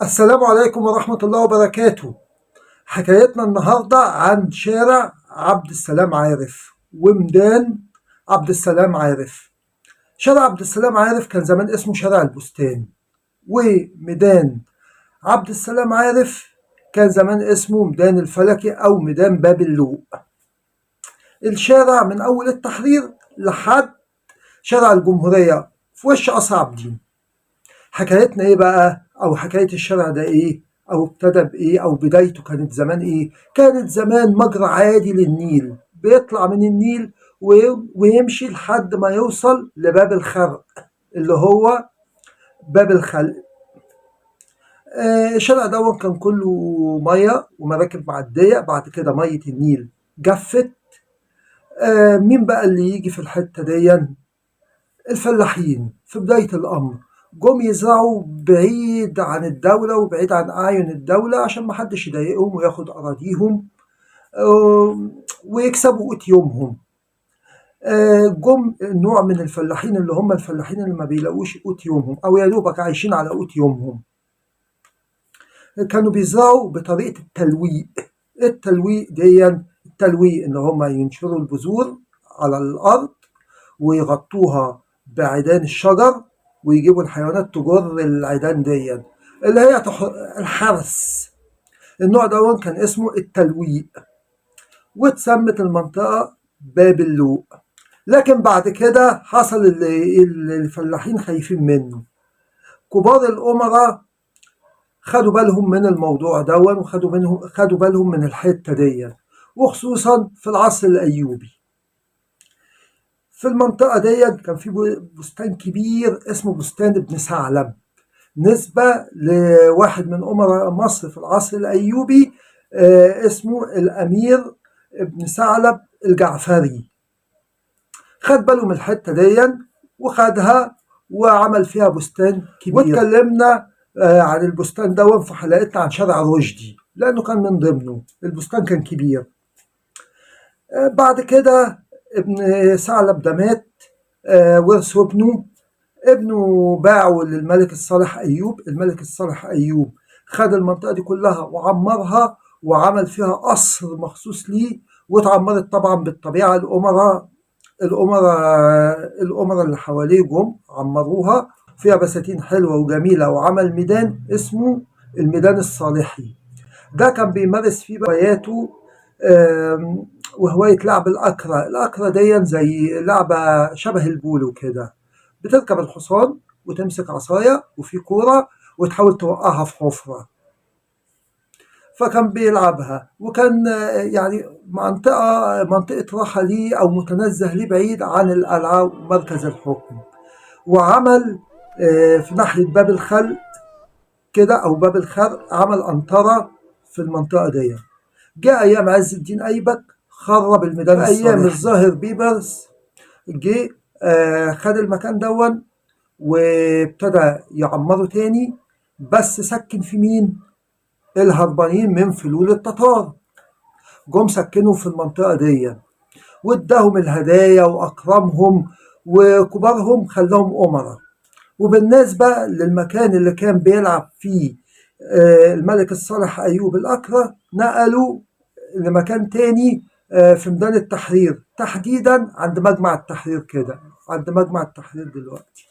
السلام عليكم ورحمة الله وبركاته. حكايتنا النهاردة عن شارع عبد السلام عارف وميدان عبد السلام عارف. شارع عبد السلام عارف كان زمان اسمه شارع البستان، وميدان عبد السلام عارف كان زمان اسمه ميدان الفلكي أو ميدان باب اللوق. الشارع من أول التحرير لحد شارع الجمهورية في وش قصر عابدين. حكايتنا ايه بقى، او حكاية الشارع ده ايه، او ابتدى بايه، او بدايته كانت زمان ايه؟ كانت زمان مجرى عادي للنيل، بيطلع من النيل ويمشي لحد ما يوصل لباب الخرق اللي هو باب الخلق. الشارع ده كان كله مية ومراكب معدية، بعد كده مية النيل جفت. مين بقى اللي يجي في الحتة دي؟ الفلاحين في بداية الأمر جم يزرعوا بعيد عن الدولة وبعيد عن أعين الدولة عشان محدش يضايقهم وياخد أراضيهم، ويكسبوا قوت يومهم. جم نوع من الفلاحين اللي هم الفلاحين اللي ما بيلاقوش قوت يومهم أو يا دوبك عايشين على قوت يومهم، كانوا بيزرعوا بطريقة التلويق. التلويق إن هم ينشروا البذور على الأرض ويغطوها بعيدان الشجر، ويجيبوا الحيوانات تجر العيدان دي اللي هي الحرس. النوع ده كان اسمه التلويق، واتسمت المنطقة باب اللوق. لكن بعد كده حصل اللي الفلاحين خايفين منه. كبار الأمراء خدوا بالهم من الموضوع ده خدوا بالهم من الحتة دي، وخصوصا في العصر الأيوبي. في المنطقة دي كان في بستان كبير اسمه بستان ابن ثعلب، نسبة لواحد من أمراء مصر في العصر الأيوبي، اسمه الأمير ابن ثعلب الجعفري. خد باله من الحتة دي وخدها وعمل فيها بستان كبير. واتكلمنا عن البستان ده في حلقتنا عن شارع رشدي لأنه كان من ضمنه. البستان كان كبير. بعد كده ابن ثعلب ده مات، ورثه ابنه باعه للملك الصالح أيوب. الملك الصالح أيوب خد المنطقة دي كلها وعمرها وعمل فيها قصر مخصوص ليه، واتعمرت طبعا بالطبيعة. الأمراء اللي حواليه جم عمروها فيها بساتين حلوة وجميلة، وعمل ميدان اسمه الميدان الصالحي. ده كان بيمارس فيه هواياته، وهواية لعب الأكرة. الأكرة دي زي لعبة شبه البولو كده، بتركب الحصان وتمسك عصاية وفي كورة وتحاول توقعها في حفرة. فكان بيلعبها، وكان يعني منطقة راحة ليه أو متنزه ليه بعيد عن القلعة ومركز الحكم. وعمل في ناحية باب الخلق كده أو باب الخرق عمل أنطرة في المنطقة دي. جاء أيام عز الدين أيبك خرب الميدان الصالحي. أيام الظاهر بيبرس جه خد المكان دون وابتدى يعمره تاني، بس سكن في مين؟ الهربانين من فلول التتار. جم سكنوا في المنطقة دي واداهم الهدايا وأكرمهم، وكبارهم خلاهم أمراء. وبالنسبة للمكان اللي كان بيلعب فيه الملك الصالح أيوب الأكرة، نقلوا لمكان تاني في ميدان التحرير، تحديدا عند مجمع التحرير كده، عند مجمع التحرير دلوقتي.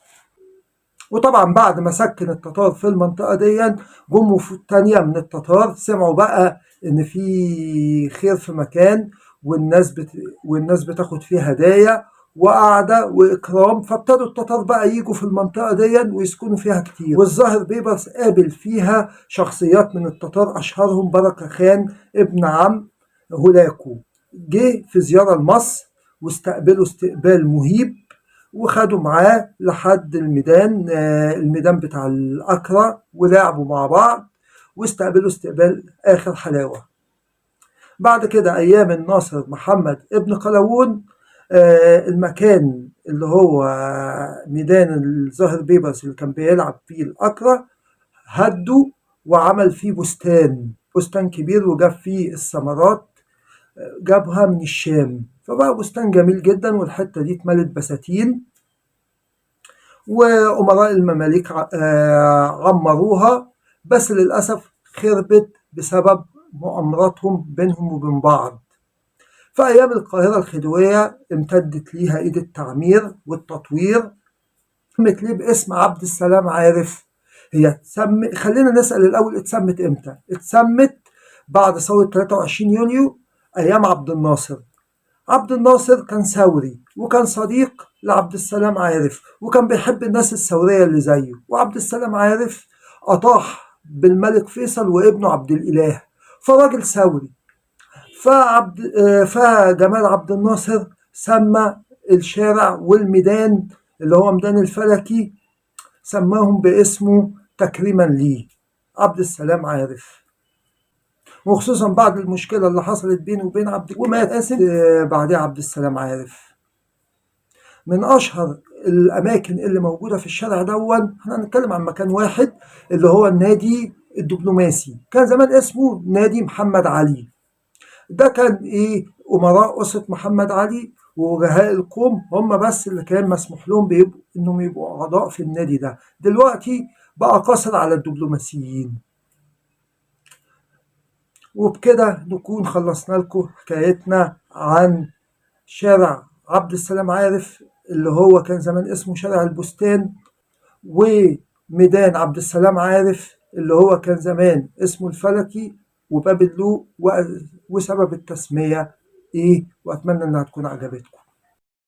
وطبعا بعد ما سكن التتار في المنطقة دي، جم وفود تانية من التتار سمعوا بقى إن في خير في مكان، والناس بتاخد فيه هدايا وقعدة وإكرام، فابتدوا التتار بقى يجوا في المنطقة دي ويسكنوا فيها كتير. والظاهر بيبرس قابل فيها شخصيات من التتار، أشهرهم بركة خان ابن عم هولاكو. جه في زيارة لمصر واستقبلوا استقبال مهيب، وخدوا معاه لحد الميدان بتاع الأكرة، ولعبوا مع بعض واستقبلوا استقبال آخر حلاوة. بعد كده أيام الناصر محمد ابن قلاوون، المكان اللي هو ميدان الظاهر بيبرس اللي كان بيلعب فيه الأكرة هدوا وعمل فيه بستان كبير، وجاب فيه الثمرات جابها من الشام، فبقى بستان جميل جدا. والحتة دي اتملت بساتين، وأمراء المماليك عمروها بس للأسف خربت بسبب مؤامراتهم بينهم وبين بعض. في أيام القاهرة الخديوية امتدت ليها إيد التعمير والتطوير. اتسمت ليه باسم عبد السلام عارف؟ خلينا نسأل الأول، اتسمت إمتى؟ اتسمت بعد ثورة 23 يوليو أيام عبد الناصر. عبد الناصر كان ثوري وكان صديق لعبد السلام عارف، وكان بيحب الناس الثورية اللي زيه، وعبد السلام عارف أطاح بالملك فيصل وابنه عبد الإله، فراجل ثوري. فجمال عبد الناصر سمى الشارع والميدان اللي هو ميدان الفلكي سماهم باسمه تكريما ليه، عبد السلام عارف. وخصوصا بعد المشكلة اللي حصلت بينه وبين ومات قاسم بعدها عبد السلام عارف. من أشهر الأماكن اللي موجودة في الشارع دون، احنا هنتكلم عن مكان واحد اللي هو النادي الدبلوماسي، كان زمان اسمه نادي محمد علي. ده كان أمراء أسرة محمد علي ووجهاء القوم هم بس اللي كان مسموح لهم إنهم يبقوا أعضاء في النادي ده. دلوقتي بقى قاصر على الدبلوماسيين. وبكده نكون خلصنا لكم حكايتنا عن شارع عبد السلام عارف اللي هو كان زمان اسمه شارع البستان، وميدان عبد السلام عارف اللي هو كان زمان اسمه الفلكي وباب اللوق، وسبب التسمية وأتمنى إنها تكون عجبتكم.